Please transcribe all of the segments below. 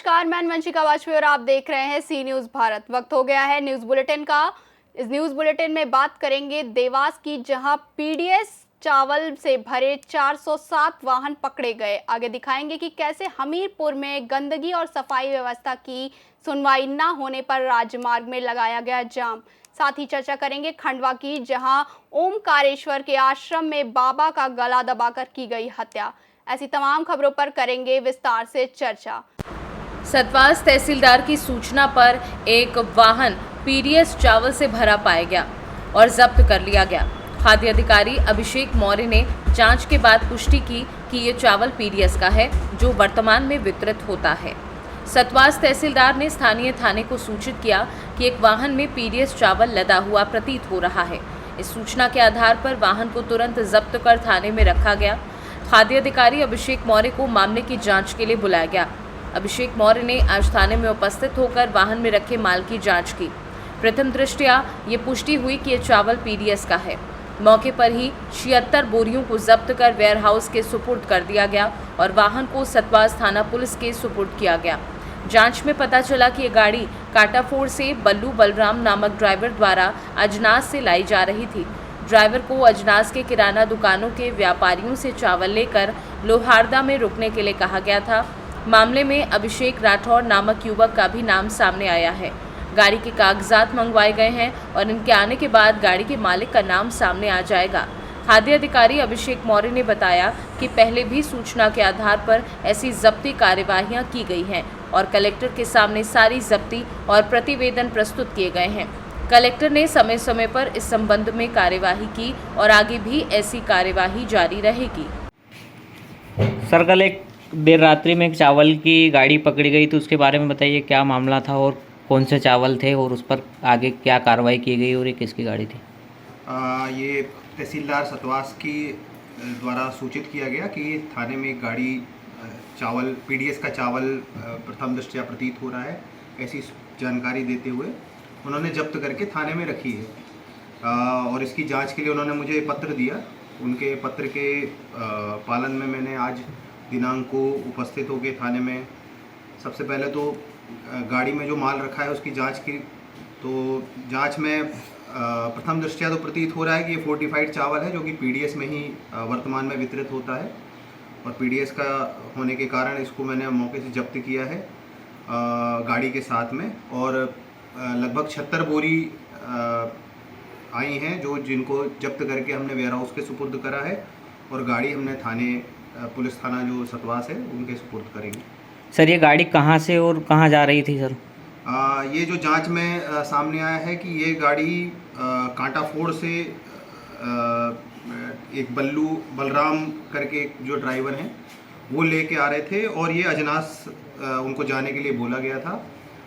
नमस्कार, मैं वंशिका वाजपेयी और आप देख रहे हैं सी न्यूज़ भारत। वक्त हो गया है न्यूज़ बुलेटिन का। इस न्यूज़ बुलेटिन में बात करेंगे देवास की, जहां पीडीएस चावल से भरे 407 वाहन पकड़े गए। आगे दिखाएंगे कि कैसे हमीरपुर में गंदगी और सफाई व्यवस्था की सुनवाई न होने पर राजमार्ग में लगाया गया जाम। साथ ही चर्चा करेंगे खंडवा की, जहां ओमकारेश्वर के आश्रम में बाबा का गला दबाकर की गई हत्या। ऐसी तमाम खबरों पर करेंगे विस्तार से चर्चा। सतवास तहसीलदार की सूचना पर एक वाहन पीडीएस चावल से भरा पाया गया और जब्त कर लिया गया। खाद्य अधिकारी अभिषेक मौर्य ने जांच के बाद पुष्टि की कि ये चावल पीडीएस का है, जो वर्तमान में वितरित होता है। सतवास तहसीलदार ने स्थानीय थाने को सूचित किया कि एक वाहन में पीडीएस चावल लदा हुआ प्रतीत हो रहा है। इस सूचना के आधार पर वाहन को तुरंत जब्त कर थाने में रखा गया। खाद्य अधिकारी अभिषेक मौर्य को मामले की जांच के लिए बुलाया गया। अभिषेक मौर्य ने आज थाने में उपस्थित होकर वाहन में रखे माल की जांच की। प्रथम दृष्टया ये पुष्टि हुई कि ये चावल पीडीएस का है। मौके पर ही 76 बोरियों को जब्त कर वेयरहाउस के सुपुर्द कर दिया गया और वाहन को सतवास थाना पुलिस के सुपुर्द किया गया। जांच में पता चला कि ये गाड़ी काटाफोड़ से बल्लू बलराम नामक ड्राइवर द्वारा अजनास से लाई जा रही थी। ड्राइवर को अजनास के किराना दुकानों के व्यापारियों से चावल लेकर लोहारदा में रुकने के लिए कहा गया था। मामले में अभिषेक राठौर नामक युवक का भी नाम सामने आया है। गाड़ी के कागजात मंगवाए गए हैं और इनके आने के बाद गाड़ी के मालिक का नाम सामने आ जाएगा। खाद्य अधिकारी अभिषेक मौर्य ने बताया कि पहले भी सूचना के आधार पर ऐसी जब्ती कार्यवाहियां की गई हैं और कलेक्टर के सामने सारी जब्ती और प्रतिवेदन प्रस्तुत किए गए हैं। कलेक्टर ने समय समय पर इस संबंध में कार्यवाही की और आगे भी ऐसी कार्यवाही जारी रहेगी। सर, कल एक देर रात्रि में एक चावल की गाड़ी पकड़ी गई, तो उसके बारे में बताइए क्या मामला था और कौन से चावल थे और उस पर आगे क्या कार्रवाई की गई और ये किसकी गाड़ी थी? ये तहसीलदार सतवास की द्वारा सूचित किया गया कि थाने में एक गाड़ी चावल पीडीएस का चावल प्रथम दृष्टया प्रतीत हो रहा है। ऐसी जानकारी देते हुए उन्होंने जब्त करके थाने में रखी है और इसकी जांच के लिए उन्होंने मुझे पत्र दिया। उनके पत्र के पालन में मैंने आज दिनांक को उपस्थित होकर थाने में सबसे पहले तो गाड़ी में जो माल रखा है उसकी जांच की। तो जांच में प्रथम दृष्टया तो प्रतीत हो रहा है कि ये फोर्टिफाइड चावल है, जो कि पीडीएस में ही वर्तमान में वितरित होता है और पीडीएस का होने के कारण इसको मैंने मौके से जब्त किया है गाड़ी के साथ में। और लगभग 76 बोरी आई हैं जिनको जब्त करके हमने वेयरहाउस के सुपुर्द करा है और गाड़ी हमने थाने पुलिस थाना जो सतवास है उनके सुपुर्द करेंगे। सर, ये गाड़ी कहाँ से और कहाँ जा रही थी सर? ये जो जांच में सामने आया है कि ये गाड़ी कांटाफोड़ से एक बल्लू बलराम करके जो ड्राइवर हैं वो लेके आ रहे थे और ये अजनास उनको जाने के लिए बोला गया था।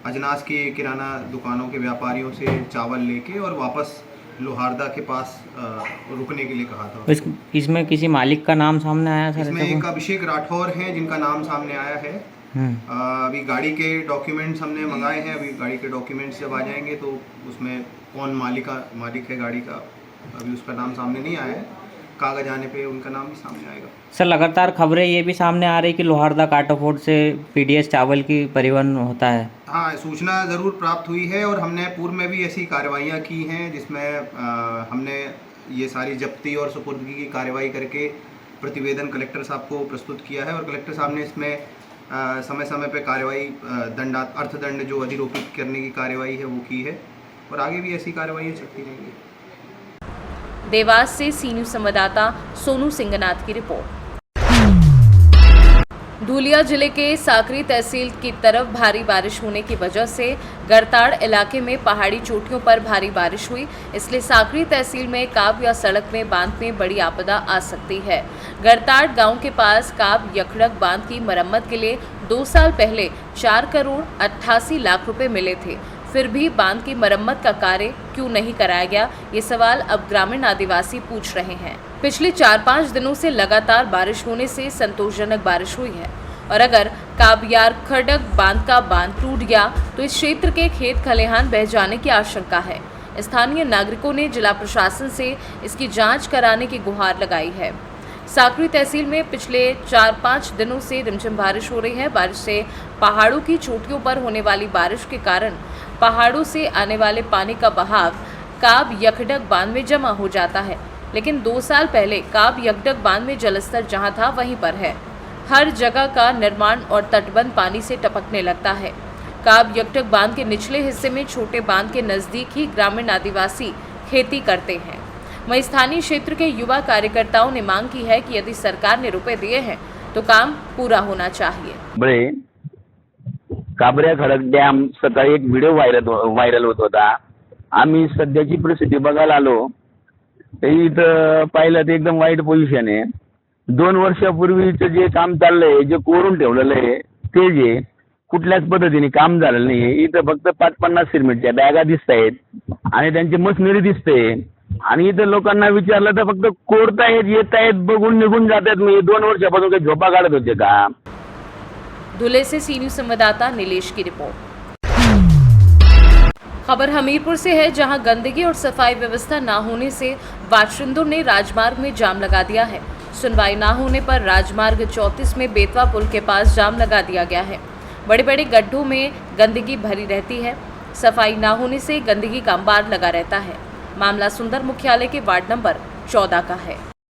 अजनास की किराना दुकानों के व्यापारियों से चावल लेके और वापस लोहारदा के पास रुकने के लिए कहा था। इसमें किसी मालिक का नाम सामने आया सर? इसमें एक अभिषेक राठौर हैं जिनका नाम सामने आया है। अभी गाड़ी के डॉक्यूमेंट्स हमने मंगाए हैं। अभी गाड़ी के डॉक्यूमेंट्स जब आ जाएंगे तो उसमें कौन मालिक है गाड़ी का, अभी उसका नाम सामने नहीं आया है। कागज आने पे उनका नाम भी सामने आएगा। सर, लगातार खबरें ये भी सामने आ रही कि लोहारदा काटाफोड़ से पीडीएस चावल की परिवहन होता है। हाँ, सूचना ज़रूर प्राप्त हुई है और हमने पूर्व में भी ऐसी कार्रवाइयाँ की हैं जिसमें हमने ये सारी जब्ती और सुपुर्दगी की कार्रवाई करके प्रतिवेदन कलेक्टर साहब को प्रस्तुत किया है और कलेक्टर साहब ने इसमें समय समय पर कार्रवाई अर्थदंड जो अधिरोपित करने की कार्रवाई है वो की है और आगे भी ऐसी कार्रवाइयाँ चलती रहेंगी। देवास से सी न्यूज़ संवाददाता सोनू सिंगनाथ की रिपोर्ट। धूलिया जिले के साकरी तहसील की तरफ भारी बारिश होने की वजह से गरताड़ इलाके में पहाड़ी चोटियों पर भारी बारिश हुई, इसलिए साकरी तहसील में काब या सड़क में बांध में बड़ी आपदा आ सकती है। गरताड़ गांव के पास काब यखड़क बांध की मरम्मत के लिए 2 साल पहले 4 करोड़ 88 लाख रुपए मिले थे, फिर भी बांध की मरम्मत का कार्य क्यों नहीं कराया गया, ये सवाल अब ग्रामीण आदिवासी पूछ रहे हैं। पिछले 4-5 दिनों से लगातार बारिश होने से संतोषजनक बारिश हुई है और अगर काबयार खड़क बांध का बांध टूट गया तो इस क्षेत्र के खेत खलिहान बह जाने की आशंका है। स्थानीय नागरिकों ने जिला प्रशासन से इसकी जांच कराने की गुहार लगाई है। साकरी तहसील में पिछले 4-5 दिनों से रिमझिम बारिश हो रही है। बारिश से पहाड़ों की चोटियों पर होने वाली बारिश के कारण पहाड़ों से आने वाले पानी का बहाव काब यखडक बांध में जमा हो जाता है। लेकिन 2 साल पहले काब यखडक बांध में जलस्तर जहां था वहीं पर है। हर जगह का निर्माण और तटबंध पानी से टपकने लगता है। काब यखडक बांध के निचले हिस्से में छोटे बांध के नजदीक ही ग्रामीण आदिवासी खेती करते हैं। वहीं स्थानीय क्षेत्र के युवा कार्यकर्ताओं ने मांग की है कि यदि सरकार ने रुपए दिए हैं तो काम पूरा होना चाहिए। बरे काबऱ्या खडक डॅम सकाळी एक व्हिडिओ व्हायरल होत होता। आम्ही सध्याची परिस्थिती बघायला आलो तर इथं पाहिलं तर एकदम वाईट पोझिशन आहे। 2 वर्षापूर्वीचं जे काम चाललंय, जे कोरून ठेवलेलं आहे ते जे कुठल्याच पद्धतीने काम झालेलं नाहीये। इथं फक्त 5-50 सिमेंटच्या बॅगा दिसत आहेत आणि त्यांची मशिनरी दिसते आणि इथं लोकांना विचारलं तर फक्त कोरतायत, येत आहेत, बघून निघून जातात। मी 2 वर्षापासून काही झोपा काढत होते का? धुले से सी न्यूज संवाददाता नीलेश की रिपोर्ट। खबर हमीरपुर से है, जहां गंदगी और सफाई व्यवस्था न होने से बाशिंदों ने राजमार्ग में जाम लगा दिया है। सुनवाई न होने पर राजमार्ग 34 में बेतवा पुल के पास जाम लगा दिया गया है। बड़े बड़े गड्ढों में गंदगी भरी रहती है। सफाई न होने से गंदगी का अंबार लगा रहता है। मामला सुंदर मुख्यालय के वार्ड नंबर 14 का है।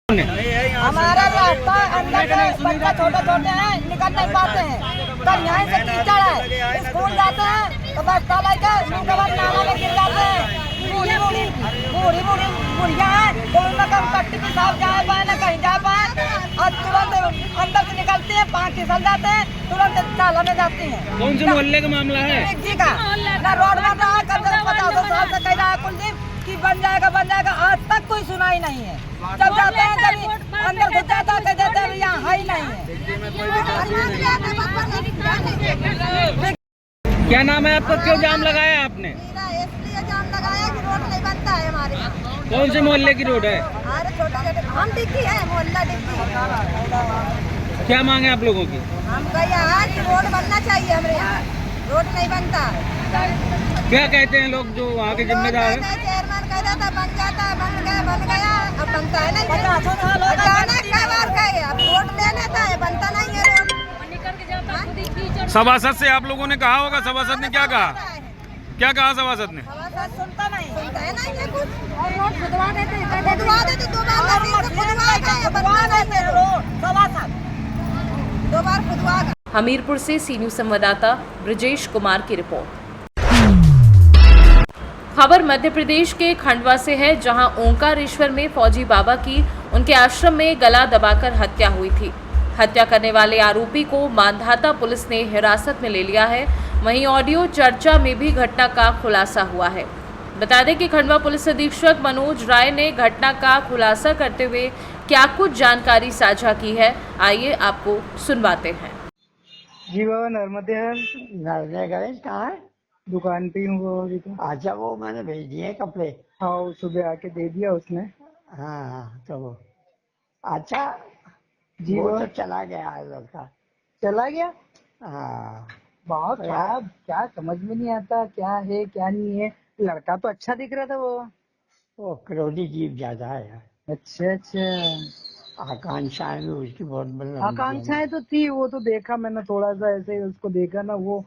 हमारा रास्ता अंदर से बच्चा छोटे हैं, निकल नहीं पाते हैं। कल यहाँ से कीचड़ है, स्कूल जाते हैं तो बस ताला के मुंह के बाद नाला में गिर जाते हैं। बूढ़ी बुढ़िया है तो उनका कम कट्टी पे साफ जाए पाए ना कहीं जा पाए और तुरंत अंदर से निकलते हैं, 5 फिसल जाते हैं, तुरंत ताला में जाती हैं। कौन से मोहल्ले का मामला है? जी का ना रोड बन रहा है, कम से कम 50 साल से कह रहा है कुलदीप कि बन जाएगा, आज तक कोई सुनाई नहीं है। जब जाते हैं जब अंदर घुस जाता है कहते हैं यहाँ है ही नहीं है। क्या नाम है आपका? क्यों जाम लगाया आपने? इसलिए जाम लगाया कि रोड नहीं बनता है हमारे यहाँ। कौन से मोहल्ले की रोड है? अरे छोटे हम डिग्गी है, मोहल्ला डिग्गी। क्या मांग है आप लोगों की? हम कहिए है कि रोड बनना चाहिए हमारे यहाँ, रोड नहीं बनता। क्या कहते हैं लोग जो वहाँ के जिम्मेदार हैं? चेयरमैन कहता था बन जाता है, बन गया, अब बनता है नहीं। अचानक क्या बार कहे अब रोड ले लेता है, बनता नहीं है रोड। सभासद से आप लोगों ने कहा होगा, सभासद ने क्या कहा? क्या कहा सभासद ने? सुनता है नहीं है कुछ। और रोड खुदवा देते 2 बार खुदवा। हमीरपुर से सी न्यूज संवाददाता ब्रजेश कुमार की रिपोर्ट। खबर मध्य प्रदेश के खंडवा से है, जहां ओंकारेश्वर में फौजी बाबा की उनके आश्रम में गला दबाकर हत्या हुई थी। हत्या करने वाले आरोपी को मांधाता पुलिस ने हिरासत में ले लिया है। वहीं ऑडियो चर्चा में भी घटना का खुलासा हुआ है। बता दें कि खंडवा पुलिस अधीक्षक मनोज राय ने घटना का खुलासा करते हुए क्या कुछ जानकारी साझा की है, आइए आपको सुनवाते हैं। जी बाबा नर्मदे है, नर्मदे गणेश कहाँ है? दुकान पे हूँ बाबा अभी तो। अच्छा, वो मैंने भेज दिए कपड़े। हाँ वो सुबह आके दे दिया उसने। हाँ तो अच्छा जी वो बाबा। तो चला गया है लड़का। चला गया? हाँ बहुत क्या समझ में नहीं आता क्या है क्या नहीं है। लड़का तो अच्छा दिख रहा था वो क्रोधी जीव ज्यादा है। अच्छा आकांक्षाएं भी उसकी बहुत बड़ी। आकांक्षाएं तो थी, वो तो देखा मैंने, थोड़ा सा ऐसे उसको देखा ना, वो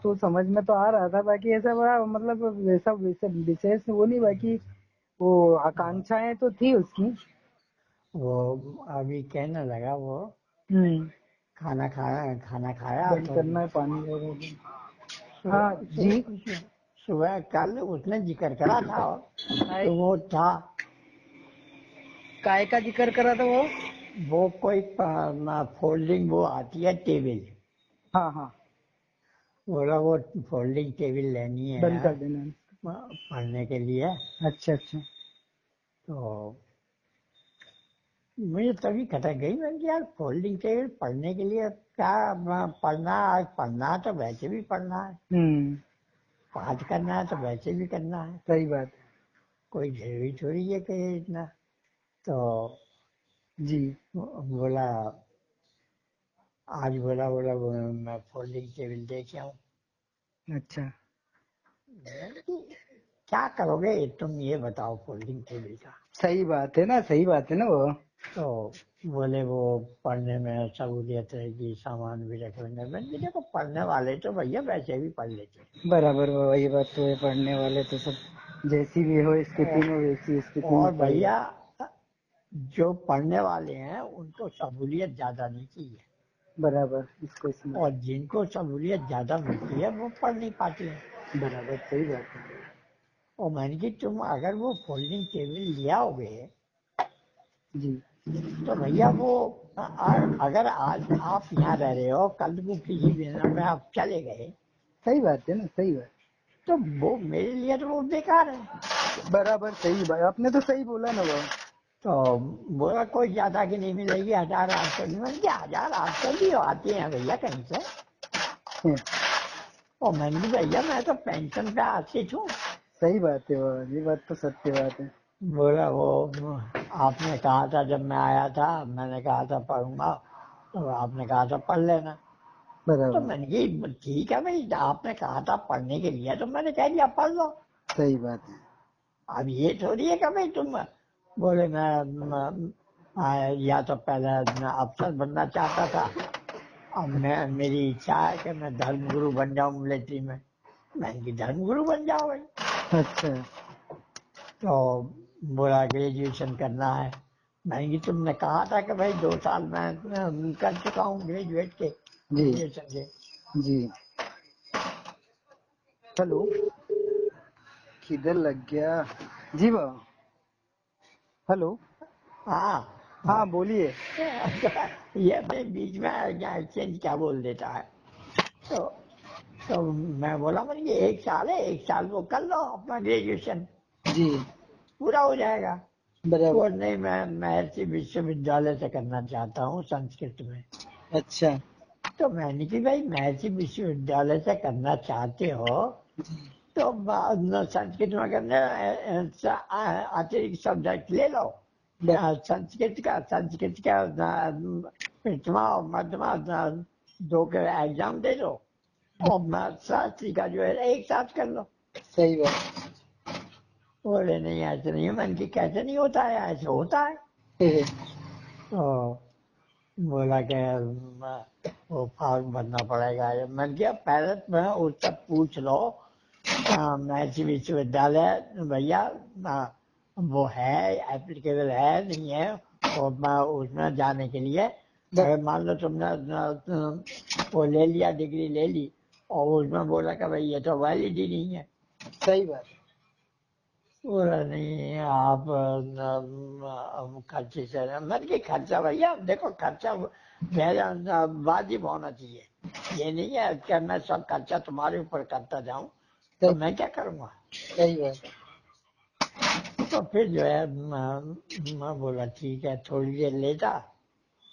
तो समझ में तो आ रहा था। बाकी ऐसा बड़ा मतलब वैसा विशेष वो नहीं, बाकी वो आकांक्षाएं तो थी उसकी। वो अभी कहने लगा वो खाना खाया बंद करना है पानी वगैरह। हाँ जी। सुबह कल उसने जिक्र करा था तो वो था काय का जिक्र करा था वो कोई फोल्डिंग वो आती है टेबल। हाँ बोला वो फोल्डिंग टेबल लेनी है, बंद कर देना पढ़ने के लिए। अच्छा तो मुझे तभी खटक गई, मैं यार फोल्डिंग टेबल पढ़ने के लिए क्या पढ़ना तो वैसे भी पढ़ना है, पाठ करना है तो वैसे भी करना है। सही बात है, कोई जरूरी थोड़ी है कि इतना। तो जी बोला आज बोला मैं फोल्डिंग टेबल देख आऊं। अच्छा क्या करोगे तुम ये बताओ फोल्डिंग टेबल का? सही बात है ना वो। तो बोले वो पढ़ने में सहूलियत रहेगी, सामान भी रख लेंगे। मैंने कहा देखो पढ़ने वाले तो भैया वैसे भी पढ़ लेते हैं। बराबर वही बात तो है, पढ़ने वाले तो सब जैसी भी हो स्थिति में वैसी स्थिति में और पढ़ ले। भैया जो पढ़ने वाले हैं उनको सहूलियत ज्यादा नहीं चाहिए, बराबर इसको इसमें और जिनको सहूलियत ज्यादा मिलती है वो पढ़ नहीं पाते हैं। बराबर सही बात है। और मैंने कि तुम अगर वो फोल्डिंग टेबल लिया होगे जी तो भैया वो अगर आज आप यहाँ रह रहे हो, कल को किसी बिना में आप चले गए सही बात है ना, सही बात। तो वो मेरे लिए तो वो बेकार है। बराबर सही बात, आपने तो सही बोला ना वो। तो बोला कोई ज्यादा की नहीं मिलेगी, 1800 नहीं मिलेगी। 1800 भी आती है भैया कहीं से। और मैंने भी भैया मैं तो पेंशन पे आशिक हूँ। सही बात है वो, ये बात तो सत्य बात है। बोला वो आपने कहा था जब मैं आया था, मैंने कहा था पढ़ूंगा, तो आपने कहा था पढ़ लेना। तो बराबर मैंने कहा ठीक है भाई, आपने कहा था पढ़ने के लिए तो मैंने कह दिया पढ़ लो। सही बात है। अब ये थोड़ी है कि भाई तुम बोले मैं या तो पहले मैं अफसर बनना चाहता था, अब मेरी इच्छा है कि मैं धर्मगुरु बन जाऊं मिलिट्री में। मैंने की धर्मगुरु बन जाओ भाई। अच्छा तो बोला ग्रेजुएशन करना है। मैंने की तुमने कहा था कि भाई 2 साल मैं कर चुका हूँ ग्रेजुएट के, ग्रेजुएशन के। जी हेलो, किधर लग गया जी बाबा। हेलो हाँ हाँ बोलिए। ये अपने बीच में एक्सचेंज क्या बोल देता है। तो मैं बोला मैंने 1 साल है, 1 साल वो कर लो अपना ग्रेजुएशन, जी पूरा हो जाएगा। बराबर। वो नहीं, मैं महर्षि विश्वविद्यालय से करना चाहता हूँ संस्कृत में। अच्छा तो मैंने कि भाई महर्षि विश्वविद्यालय से करना चाहते हो तो संस्कृत में करने अतिरिक्त सब्जेक्ट ले लो। संस्कृत का प्रथमा और मध्यमा 2 के एग्जाम दे दो, और शास्त्री का जो है 1 साथ कर लो। सही बात। बोले नहीं ऐसे नहीं है। मैंने कि कैसे नहीं होता है, ऐसे होता है। तो बोला कि वो फॉर्म भरना पड़ेगा। मैंने किया पहले मैं उससे पूछ लो महर्षि विश्वविद्यालय भैया वो है एप्लीकेबल है नहीं है, और मैं उसमें जाने के लिए अगर मान लो तुमने वो ले लिया, डिग्री ले ली, और उसमें बोला कि भाई ये तो वैलिड ही नहीं है। सही बात। बोला नहीं आप खर्चे से, मैंने खर्चा भैया देखो खर्चा वाजिब होना चाहिए। ये नहीं है कि मैं सब खर्चा तुम्हारे ऊपर करता जाऊं तो मैं क्या करूंगा। सही बात। तो फिर जो है मैं बोला ठीक है, थोड़ी देर लेता।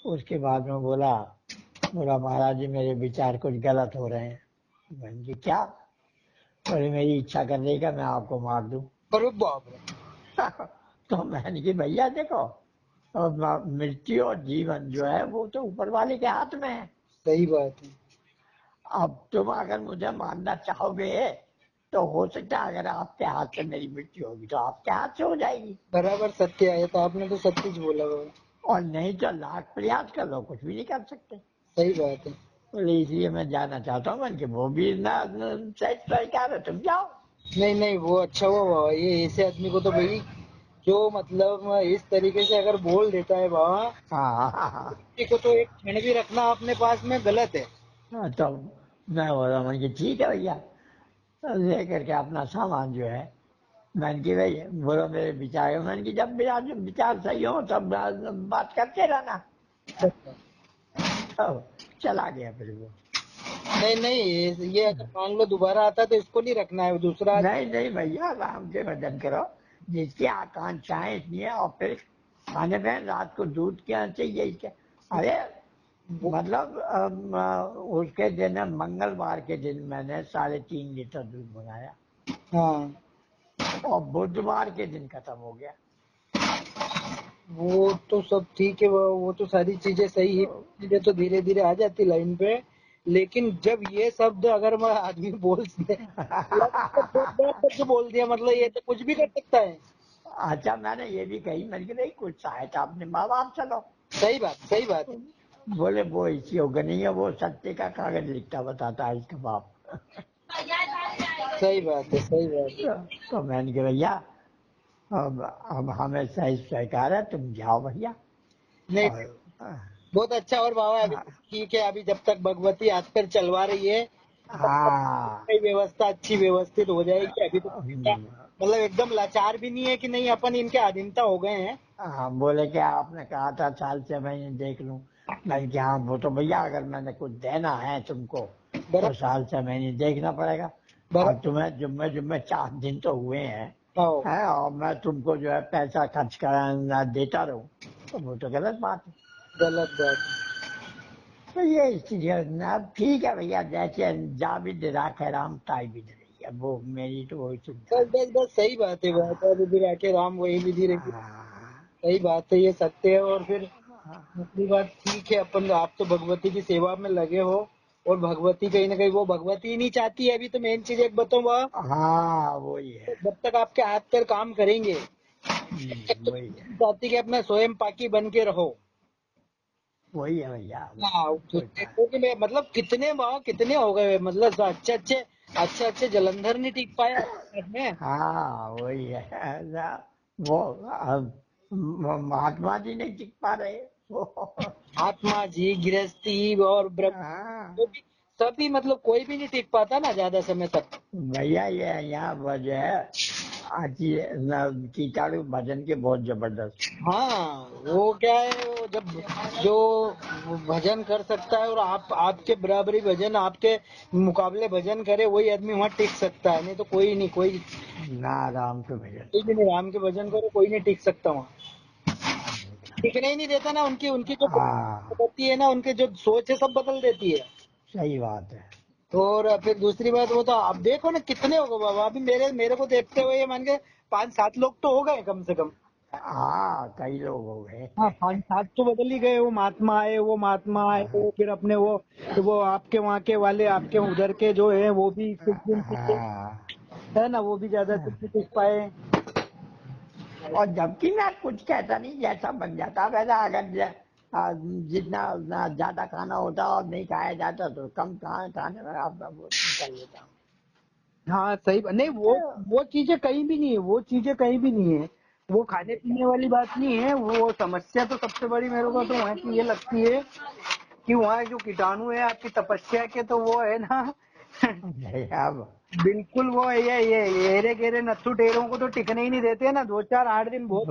उसके बाद में बोला महाराज जी मेरे विचार कुछ गलत हो रहे हैं। मैंने कहा क्या? बोले मेरी इच्छा कर रही है मैं आपको मार दूं। अरे बाप रे। तो मैंने कहा भैया देखो, और मृत्यु और जीवन जो है वो तो ऊपर वाले के हाथ में है। सही बात है। अब तुम अगर मुझे मारना चाहोगे तो हो सकता है अगर आपके हाथ से मेरी मृत्यु होगी तो आपके हाथ से हो जाएगी। बराबर सत्य है, तो आपने तो सत्य बोला बाबा। और नहीं तो लाख प्रयास कर लो, कुछ भी नहीं कर सकते। सही बात है। बोले इसलिए मैं जाना चाहता हूँ। मैंने वो भी ना सही कह रहे तुम जाओ। नहीं नहीं वो अच्छा हुआ बाबा, ये ऐसे आदमी को तो भाई जो मतलब इस तरीके से अगर बोल देता है बाबा, हाँ को तो एक क्षण भी रखना अपने पास में गलत है। तो मैं बोला मैंने ठीक है भैया, लेकर के अपना सामान जो है मैंने की भाई बोलो मेरे विचार, मैंने की जब मेरा विचार सही हो तब बात करते रहना। तो चला गया फिर वो। नहीं नहीं ये अगर मान लो दोबारा आता तो इसको नहीं रखना है, दूसरा। नहीं नहीं भैया आराम से वजन करो, जिसकी आकांक्षाएं इतनी है। और फिर खाने में रात को दूध क्या चाहिए इसके। अरे मतलब उसके दिन मंगलवार के दिन मैंने 3.5 लीटर दूध मंगाया। हाँ और बुधवार के दिन खत्म हो गया। वो तो सब ठीक है, वो तो सारी चीजें सही है, चीजें तो धीरे धीरे आ जाती लाइन पे। लेकिन जब ये शब्द अगर मैं आदमी बोल दे जो बोल दिया, मतलब ये तो कुछ भी कर सकता है। अच्छा मैंने ये भी कही, मैंने कहा नहीं कुछ सहायता अपने माँ बाप चलो। सही बात है। बोले वो इसी होगा नहीं है, वो सत्य का कागज लिखता बताता है इसका बाप। सही बात है। तो मैंने कहा भैया अब हमें सही स्वीकार है, तुम जाओ भैया। नहीं, और बहुत अच्छा। और बाबा अभी ठीक है, अभी जब तक भगवती हाथ पैर चलवा रही है हाँ कई व्यवस्था अच्छी व्यवस्थित हो जाएगी। अभी तो मतलब एकदम लाचार भी नहीं है कि नहीं अपन इनके अधीनता हो गए हैं। हाँ, बोले कि आपने कहा था साल से महीने देख लूं। मैंने कहा हाँ वो तो भैया अगर मैंने कुछ देना है तुमको तो साल से महीने देखना पड़ेगा। और तुम्हें जुम्मे 4 दिन तो हुए हैं है, और मैं तुमको जो है पैसा खर्च कराना देता रहूं तो वो तो गलत बात है। गलत बात। तो ये इसलिए अब ठीक है भैया, जैसे जा भी दे रहा है राम ताई भी दे रही है, वो मेरी तो वही चिंता है। बस सही बात है। बात अभी भी राके राम वही विधि रही। सही बात है, ये सत्य है। और फिर दूसरी बात ठीक है, अपन आप तो भगवती की सेवा में लगे हो और भगवती कहीं ना कहीं वो भगवती ही नहीं चाहती है। अभी तो मेन चीज एक बताऊं बाबा, हाँ वही है, जब तक आपके हाथ पैर काम करेंगे वही है, चाहती कि अपना स्वयं पाकी बन के रहो। वही है भैया। हाँ, क्योंकि मैं मतलब कितने हो गए, मतलब अच्छे जलंधर नहीं टिक पाया में। हाँ वही है वो महात्मा जी नहीं टिक पा रहे आत्मा जी, गृहस्थी और हाँ। तो भी सभी मतलब कोई भी नहीं टिक पाता ना ज्यादा समय तक। भैया ये यहाँ वजह है कीटाणु भजन के बहुत जबरदस्त। हाँ, वो क्या है, वो जब जो भजन कर सकता है और आपके बराबरी भजन, आपके मुकाबले भजन करे, वही आदमी वहाँ टिक सकता है। नहीं तो कोई नहीं, कोई ना राम के भजन भी नहीं। राम के भजन करे कोई नहीं टिक सकता वहाँ। टिकने ही नहीं देता ना। उनकी उनकी जो होती है ना, उनके जो सोच है सब बदल देती है। सही बात है। और फिर दूसरी बात, वो तो आप देखो ना कितने हो गए बाबा। अभी मेरे को देखते हुए ये मान के 5-7 लोग तो हो गए कम से कम। हाँ कई लोग हो गए। हाँ, 5-7 तो बदल ही गए। वो महात्मा आए, वो फिर अपने वो आपके वहाँ के वाले, आपके उधर के जो है वो भी है ना, वो भी ज्यादा टिक पाए। और जबकि मैं कुछ कहता नहीं, जैसा बन जाता वैसा। अगर जितना ज्यादा खाना होता और नहीं खाया जाता तो कम खाने में आप वो कर लेता हूँ। हाँ सही। नहीं, वो चीजें कहीं भी नहीं है। वो चीजें कहीं भी नहीं है। वो खाने पीने वाली बात नहीं है। वो समस्या तो सबसे बड़ी मेरे को तो वहाँ की ये लगती है कि वहाँ जो कीटाणु है आपकी तपस्या के, तो वो है ना बिल्कुल वो ये हेरे गेरे नत्थु टेरों को तो टिकने ही नहीं देते ना। 2-4-8 दिन बहुत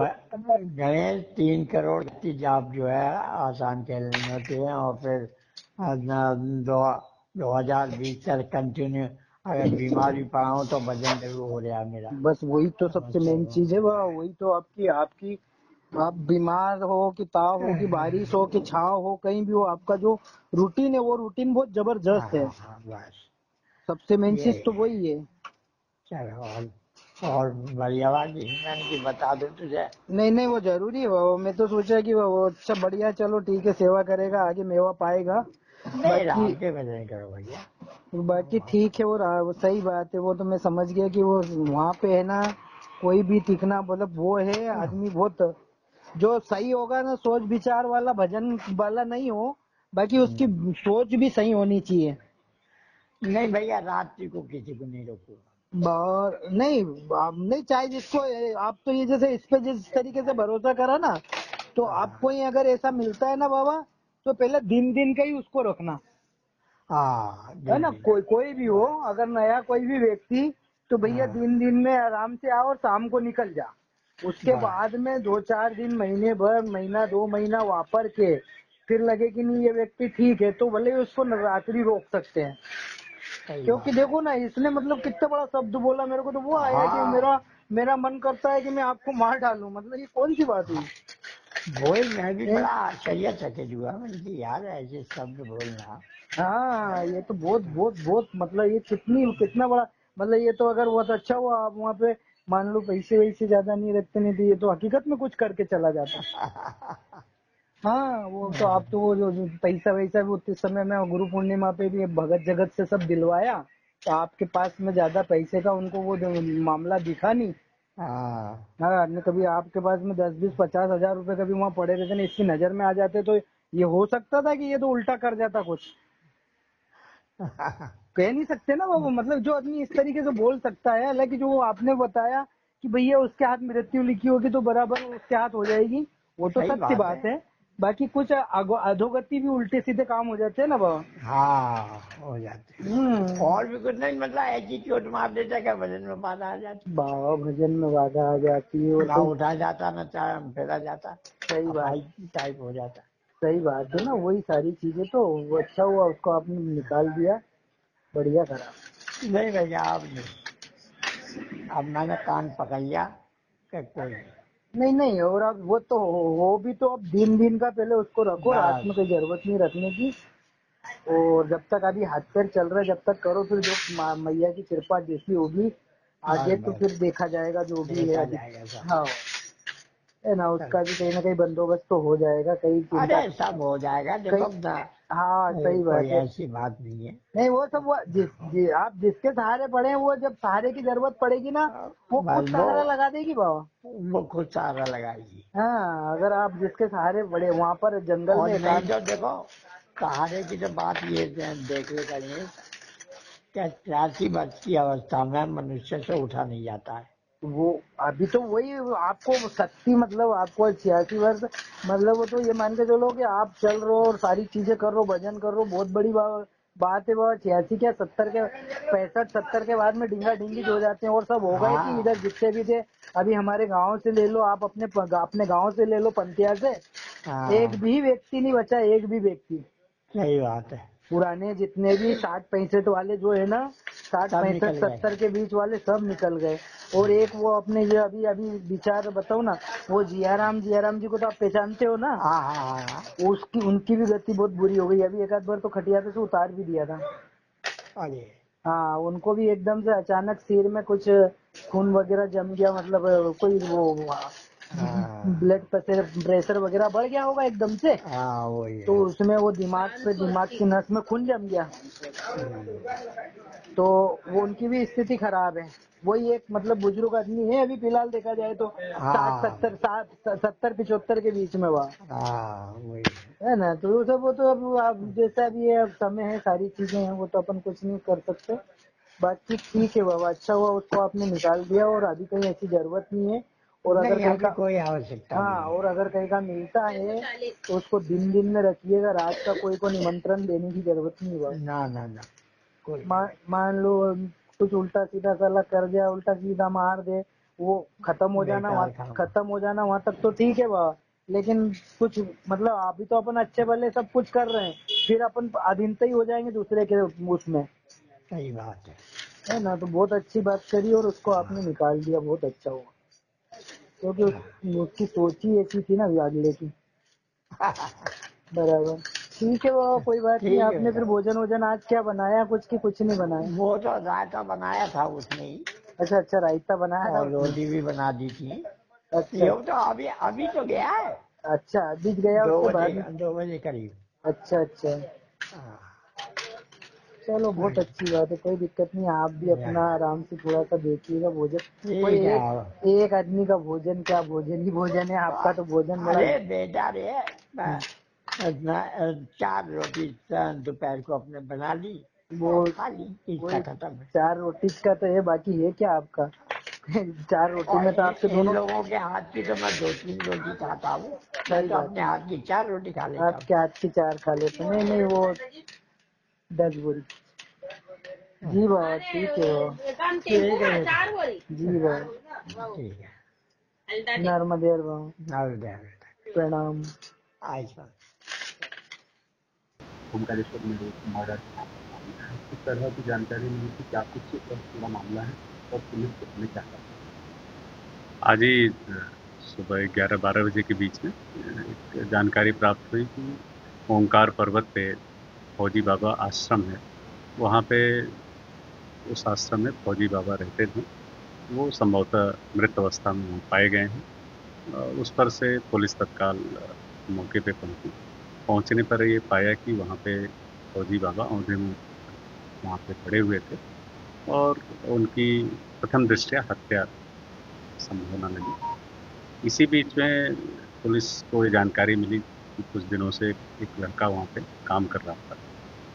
गणेश 3 करोड़ की जाप जो है आसान खेलनी होती है। और फिर 2020 तक कंटिन्यू अगर बीमार भी पड़ा हूँ तो भजन जरूर हो रहा है मेरा। बस वही तो सबसे मेन चीज है। वही तो आपकी आप बीमार हो कि ताव हो कि बारिश हो कि छाव हो, कहीं भी हो, आपका जो रूटीन है वो रूटीन बहुत जबरदस्त है। बस सबसे मेन चीज तो वही है। चलो और बढ़िया बात मैंने की बता दूं तुझे। नहीं, वो जरूरी है। वो मैं तो सोचा कि वो अच्छा बढ़िया, चलो ठीक है, सेवा करेगा, आगे मेवा पाएगा। राम के भजन करो भैया। बाकी ठीक है। वो सही बात है। वो तो मैं समझ गया कि वो वहाँ पे है ना, कोई भी टिकना मतलब वो है आदमी बहुत जो सही होगा ना, सोच विचार वाला भजन वाला नहीं हो, बाकी उसकी सोच भी सही होनी चाहिए। नहीं भैया रात्रि को किसी को नहीं रोकूंगा। नहीं चाहे जिसको आप तो ये जैसे इस पे जिस तरीके से भरोसा करा ना, तो आपको ही अगर ऐसा मिलता है ना बाबा, तो पहले दिन का ही उसको रखना है ना। कोई भी हो, अगर नया कोई भी व्यक्ति, तो भैया दिन में आराम से आओ और शाम को निकल जा। उसके बाद में 2-4 दिन, महीने भर, महीना 2 महीना वापर के फिर लगे कि नहीं ये व्यक्ति ठीक है, तो भले उसको नवरात्रि रोक सकते हैं। क्योंकि देखो ना, इसने मतलब कितना बड़ा शब्द बोला मेरे को, तो वो आया कि मेरा मन करता है कि मैं आपको मार डालूं। मतलब ये कौन सी बात हुई? वही मैं भी बड़ा आश्चर्यचकित हुआ। मुझे याद है ऐसे शब्द बोलना। हाँ, ये तो बहुत मतलब ये कितना बड़ा मतलब। ये तो अगर बहुत अच्छा हुआ आप वहाँ पे मान लो पैसे वैसे ज्यादा नहीं रखते, नहीं तो ये तो हकीकत में कुछ करके चला जाता। हाँ, वो तो आप तो वो जो पैसा वैसा भी उतने समय में गुरु पूर्णिमा पे भी भगत जगत से सब दिलवाया, तो आपके पास में ज्यादा पैसे का उनको वो मामला दिखा नहीं, हाँ हाँ, न कभी आपके पास में 10-20-50 हजार रुपए कभी वहाँ पड़े रहते ना, इसकी नजर में आ जाते तो ये हो सकता था कि ये तो उल्टा कर जाता कुछ। कह नहीं सकते ना वो, मतलब जो आदमी इस तरीके से बोल सकता है, हालांकि जो आपने बताया कि भैया उसके हाथ मृत्यु लिखी होगी तो बराबर उसके हाथ हो जाएगी, वो तो सही सत्य बात बात है। है। बाकी कुछ अधोगति भी उल्टे सीधे काम हो जाते हैं ना बाबा। हाँ हो जाते हैं। हम्म। और भी कुछ नहीं, मतलब ऐसी चोट मार देता है कि वजन में बाधा आ जाती, बाबा भजन में बाधा आ जाती है और ना कोई। उठा जाता ना चाहे फेरा जाता, सही बात, अपाई टाइप हो जाता। सही बात है ना, वही सारी चीजें तो वो अच्छा हुआ उसको आपने निकाल दिया, बढ़िया करा। नहीं भैया अब नहीं, अब मैंने कान पकड़ लिया कि कोई नहीं। नहीं नहीं, और अब वो तो हो भी तो अब दिन दिन का पहले उसको रखो, रात में बस कोई जरूरत नहीं रखने की। और जब तक अभी हाथ पैर चल रहा है जब तक करो, फिर जो मैया की कृपा जैसी होगी आगे बस तो बस फिर देखा जाएगा जो भी है देखा अभी। जाएगा सब। हाँ, है ना, उसका भी कहीं ना कहीं बंदोबस्त तो हो जाएगा, कहीं चिंता। अरे सब हो जाएगा, देखो कहीं, ना, हाँ सही कोई बात है। ऐसी बात नहीं है। नहीं वो सब वो आप जिसके सहारे पड़े हैं, वो जब सहारे की जरूरत पड़ेगी ना वो खुद बस सहारा लगा देगी बाबा। वो खुद सहारा लगाएगी। हाँ, अगर आप जिसके सहारे पड़े वहाँ पर जंगल और में नहीं एकांत। तो देखो, सहारे की तो बात ये देख ले करिए, क्या 83 वर्ष की अवस्था में मनुष्य से उठा नहीं जाता है। वो अभी तो वही आपको शक्ति, मतलब आपको 86 वर्ष, मतलब वो तो ये मान के चलो कि आप चल रहे हो और सारी चीजें कर रहे हो, भजन कर रहे हो, बहुत बड़ी बात है बाबा। 86 क्या 70 के 65-70 के बाद में ढींगा ढींगी हो जाते हैं और सब हो गए कि हाँ इधर जितने भी थे। अभी हमारे गांव से ले लो आप, अपने गांव से ले लो पंतिया से, हाँ एक भी व्यक्ति नहीं बचा, एक भी व्यक्ति। सही बात है, पुराने जितने भी 60-65 वाले जो है ना, सब निकल गए। 60-65-70 के बीच वाले सब निकल गए। और एक वो अपने ये अभी अभी विचार बताओ ना, वो जियाराम जी को तो आप पहचानते हो ना, हाँ हाँ हाँ। उसकी उनकी भी गति बहुत बुरी हो गई। अभी एक आध बार तो खटिया पे से उतार भी दिया था। अरे हाँ, उनको भी एकदम से अचानक सिर में कुछ खून वगैरह जम गया, मतलब कोई वो हाँ ब्लड प्रेशर वगैरह बढ़ गया होगा एकदम से, हाँ वही तो है। उसमें वो दिमाग की नस में खून जम गया, तो वो उनकी भी स्थिति खराब है। वही एक मतलब बुजुर्ग आदमी है अभी फिलहाल देखा जाए तो, हाँ 60-70-75 के बीच में हुआ हाँ वही है ना। तो वो तो अब जैसा भी है, अब समय है, सारी चीजें हैं, वो तो अपन कुछ नहीं कर सकते। बाकी ठीक है बाबा, अच्छा हुआ उसको आपने निकाल दिया और अभी कहीं ऐसी जरूरत नहीं है। और अगर नहीं, कहीं अभी का, कोई आवश्यकता हाँ, नहीं और अगर कहीं का मिलता है तो उसको दिन दिन में रखिएगा, रात का कोई को निमंत्रण देने की जरूरत नहीं हुआ। है। ना ना ना कोई मान लो कुछ उल्टा सीधा साला कर दिया, उल्टा सीधा मार दे, वो बेकार काम। खत्म हो जाना वहाँ तक तो ठीक है बाबा। लेकिन कुछ मतलब अभी तो अपन अच्छे भले सब कुछ कर रहे हैं, फिर अपन अधीनता ही हो जाएंगे दूसरे के उसमें, सही बात है ना। तो बहुत अच्छी बात करी और उसको आपने निकाल दिया, बहुत अच्छा हुआ, क्योंकि उसकी सोच ही ऐसी थी ना अगले की। है। बराबर, ठीक है बाबा, कोई बात नहीं। ठीक है आपने फिर बेटा, भोजन वोजन आज क्या बनाया, कुछ की कुछ नहीं बनाया? वो तो रायता बनाया था उसने ही, अच्छा अच्छा, रायता बनाया था और उसने। रोटी भी बना दी थी। अच्छा ये तो अभी अभी तो गया है, अच्छा, बीत गया उसके बाद में। 2 बजे करीब। अच्छा अच्छा, हाँ, चलो बहुत अच्छी बात है, कोई दिक्कत नहीं। आप भी अपना आराम से थोड़ा सा देखिएगा भोजन। कोई ठीक है। एक आदमी का भोजन क्या, भोजन ही भोजन है, आपका तो भोजन बड़ा। अरे बेटा रे, मैं अपना 4 रोटी दोपहर को अपने बना ली वो और खा ली, इसका वही खत्म है। 4 रोटी का तो है, बाकी है क्या आपका? 4 रोटी और में तो आपके इन दोनों। लोगों के हाथ की तो मैं 2-3 रोटी खाता हूँ, मैं सही तो बात अपने है, हाथ की 4 रोटी खा लेता हूँ। आपके हाथ की 4 खा लेते, नहीं नहीं वो 10 बोरी। जी बाबा, ठीक है बाबा, ठीक है बेटा, जी बाबा, ठीक है। नर्मदे बाबा, नाल दे बेटा, प्रणाम। आयुष्मान। ओमकारेश्वर में मर्डर इस तरह की जानकारी मिली थी, क्या कुछ पूरा मामला है और पुलिस ने क्या कहा? आज ही सुबह 11-12 बजे के बीच में एक जानकारी प्राप्त हुई कि ओंकार पर्वत पे फौजी बाबा आश्रम है, वहाँ पे उस आश्रम में फौजी बाबा रहते थे, वो संभवतः मृत अवस्था में पाए गए हैं। उस पर से पुलिस तत्काल मौके पे पहुंची। पहुंचने पर ये पाया कि वहाँ पे फौजी बाबा औंधे मुँह वहाँ पे खड़े हुए थे और उनकी प्रथम दृष्टया हत्या संभावना लगी। इसी बीच में पुलिस को ये जानकारी मिली कि कुछ दिनों से एक लड़का वहाँ पे काम कर रहा था,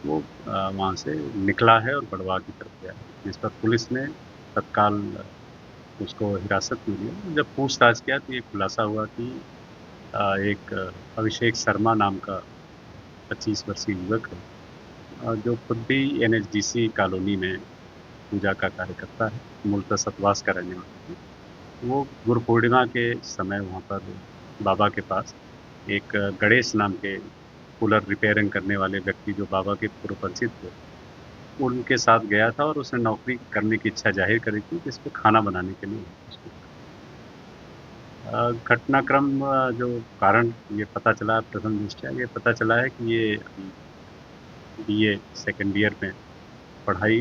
वो वहाँ से निकला है और बड़वा की तरफ गया, जिस पर पुलिस ने तत्काल उसको हिरासत में लिया। जब पूछताछ किया तो ये खुलासा हुआ कि एक अभिषेक शर्मा नाम का 25 वर्षीय युवक है, जो खुद भी NHDC कॉलोनी में पूजा का कार्य करता है, मूलतः सतवास का रहने वाला है। वो गुरु पूर्णिमा के समय वहाँ पर बाबा के पास एक गणेश नाम के कूलर रिपेयरिंग करने वाले व्यक्ति जो बाबा के पूर्व परिचित थे, उनके साथ गया था और उसने नौकरी करने की इच्छा जाहिर करी थी, जिस पर खाना बनाने के लिए उसको घटनाक्रम जो कारण ये पता चला, प्रथम दृष्टया ये पता चला है कि ये BA सेकेंड ईयर में पढ़ाई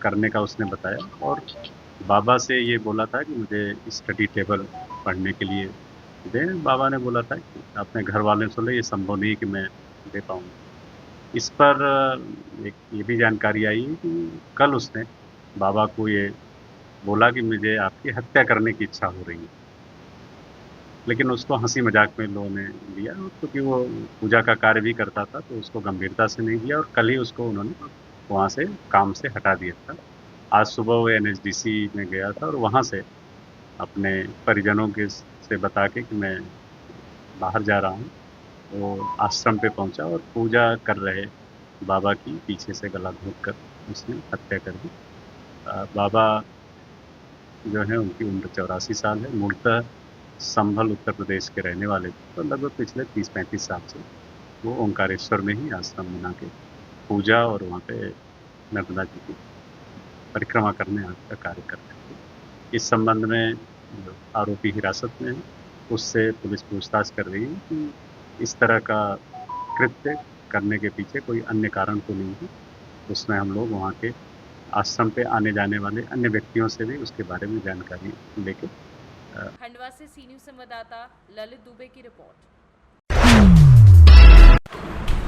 करने का उसने बताया और बाबा से ये बोला था कि मुझे स्टडी टेबल पढ़ने के लिए दें। बाबा ने बोला था कि अपने घर वालों से ले, ये संभव नहीं कि मैं दे पाऊँगा। इस पर एक ये भी जानकारी आई है कि कल उसने बाबा को ये बोला कि मुझे आपकी हत्या करने की इच्छा हो रही है, लेकिन उसको हंसी मजाक में लोगों ने लिया, क्योंकि वो पूजा का कार्य भी करता था तो उसको गंभीरता से नहीं लिया और कल ही उसको उन्होंने वहाँ से काम से हटा दिया था। आज सुबह वो NHDC में गया था और वहाँ से अपने परिजनों के से बता के कि मैं बाहर जा रहा हूँ, वो आश्रम पे पहुँचा और पूजा कर रहे बाबा की पीछे से गला घोंट कर उसने हत्या कर दी। बाबा जो है उनकी उम्र 84 साल है, मूलतः संभल उत्तर प्रदेश के रहने वाले थे, तो लगभग पिछले 30-35 साल से वो ओंकारेश्वर में ही आश्रम बना के पूजा और वहाँ पे नर्मदा जी की परिक्रमा करने का कार्य करते थे। इस संबंध में जो आरोपी हिरासत में है, उससे पुलिस पूछताछ कर रही है कि इस तरह का कृत्य करने के पीछे कोई अन्य कारण तो नहीं है। उसमें हम लोग वहाँ के आश्रम पे आने जाने वाले अन्य व्यक्तियों से भी उसके बारे में जानकारी लेके। खंडवा से सी न्यूज़ संवाददाता ललित दुबे की रिपोर्ट।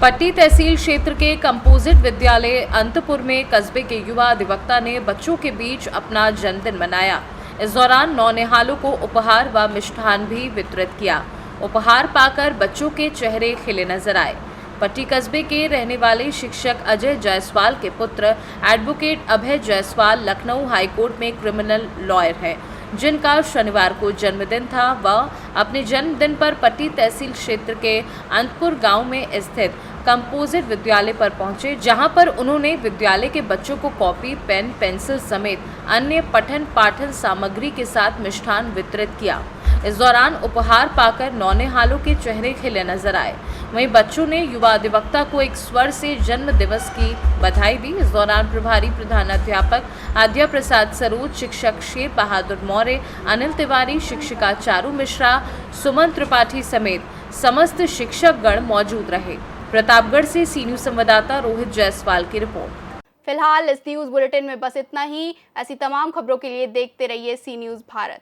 पट्टी तहसील क्षेत्र के कंपोजिट विद्यालय अंतपुर में कस्बे के युवा अधिवक्ता ने बच्चों के बीच अपना जन्मदिन मनाया। इस दौरान नौनिहालों को उपहार व मिष्ठान भी वितरित किया। उपहार पाकर बच्चों के चेहरे खिले नजर आए। पट्टी कस्बे के रहने वाले शिक्षक अजय जायसवाल के पुत्र एडवोकेट अभय जायसवाल लखनऊ हाईकोर्ट में क्रिमिनल लॉयर है, जिनका शनिवार को जन्मदिन था। वह अपने जन्मदिन पर पट्टी तहसील क्षेत्र के अंतपुर गांव में स्थित कंपोजिट विद्यालय पर पहुंचे, जहां पर उन्होंने विद्यालय के बच्चों को कॉपी, पेन, पेंसिल समेत अन्य पठन पाठन सामग्री के साथ मिष्ठान वितरित किया। इस दौरान उपहार पाकर नौनिहालों के चेहरे खिले नजर आए। वहीं बच्चों ने युवा अधिवक्ता को एक स्वर से जन्म दिवस की बधाई दी। इस दौरान प्रभारी प्रधानाध्यापक आद्या प्रसाद सरोज, शिक्षक शेर बहादुर मौर्य, अनिल तिवारी, शिक्षिका चारू मिश्रा, सुमन त्रिपाठी समेत समस्त शिक्षकगण मौजूद रहे। प्रतापगढ़ से सी न्यूज़ संवाददाता रोहित जायसवाल की रिपोर्ट। फिलहाल इस न्यूज़ बुलेटिन में बस इतना ही। ऐसी तमाम खबरों के लिए देखते रहिए सी न्यूज़ भारत।